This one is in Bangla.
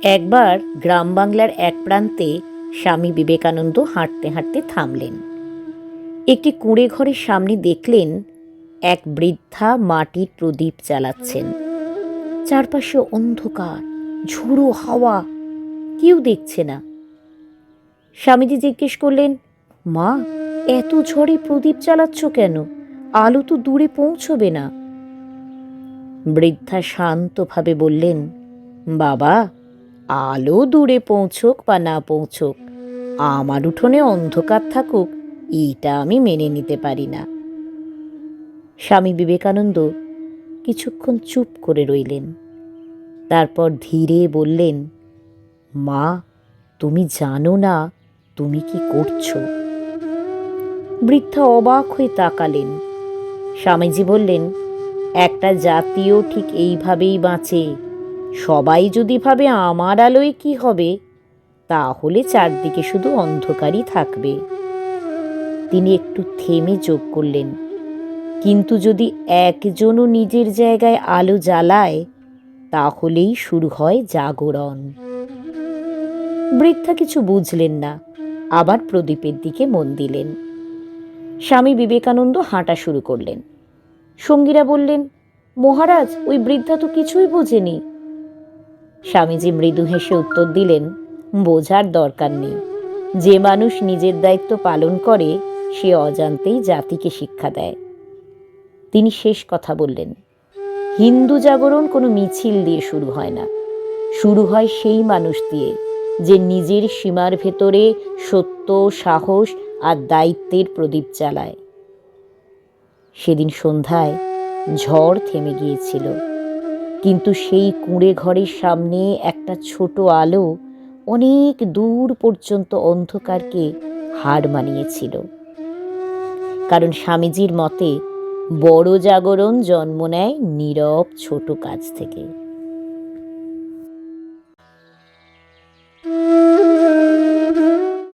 একবার গ্রাম বাংলার এক প্রান্তে স্বামী বিবেকানন্দ হাঁটতে হাঁটতে থামলেন। একটি কুঁড়ে ঘরের সামনে দেখলেন এক বৃদ্ধা মাটির প্রদীপ জ্বালাচ্ছেন। চারপাশে অন্ধকার, ঝোড়ো হাওয়া, কেউ দেখছে না। স্বামীজি জিজ্ঞেস করলেন, মা, এত ঝড়ে প্রদীপ জ্বালাচ্ছ কেন? আলো তো দূরে পৌঁছবে না। বৃদ্ধা শান্তভাবে বললেন, বাবা, আলো দূরে পৌঁছোক বা না পৌঁছোক, আমার উঠোনে অন্ধকার থাকুক, এটা আমি মেনে নিতে পারি না। স্বামী বিবেকানন্দ কিছুক্ষণ চুপ করে রইলেন। তারপর ধীরে বললেন, মা, তুমি জানো না তুমি কি করছো? বৃদ্ধা অবাক হয়ে তাকালেন। স্বামীজি বললেন, একটা জাতিও ঠিক এইভাবেই বাঁচে। সবাই যদি ভাবে আমার আলোয় কি হবে, তাহলে চারদিকে শুধু অন্ধকারই থাকবে। তিনি একটু থেমে যোগ করলেন, কিন্তু যদি একজনও নিজের জায়গায় আলো জ্বালায়, তাহলেই শুরু হয় জাগরণ। বৃদ্ধা কিছু বুঝলেন না, আবার প্রদীপের দিকে মন দিলেন। স্বামী বিবেকানন্দ হাঁটা শুরু করলেন। সঙ্গীরা বললেন, মহারাজ, ওই বৃদ্ধা তো কিছুই বোঝেনি। স্বামীজি মৃদু হেসে উত্তর দিলেন, বোঝার দরকার নেই। যে মানুষ নিজের দায়িত্ব পালন করে, সে অজান্তেই জাতিকে শিক্ষা দেয়। তিনি শেষ কথা বললেন, হিন্দু জাগরণ কোনো মিছিল দিয়ে শুরু হয় না, শুরু হয় সেই মানুষ দিয়ে যে নিজের সীমার ভেতরে সত্য, সাহস আর দায়িত্বের প্রদীপ জ্বালায়। সেদিন সন্ধ্যায় ঝড় থেমে গিয়েছিল, কিন্তু সেই কুঁড়ে ঘরের সামনে একটা ছোট আলো অনেক দূর পর্যন্ত অন্ধকারকে হার মানিয়েছিল। কারণ স্বামীজির মতে বড় জাগরণ জন্ম নেয় নীরব ছোট কাজ থেকে।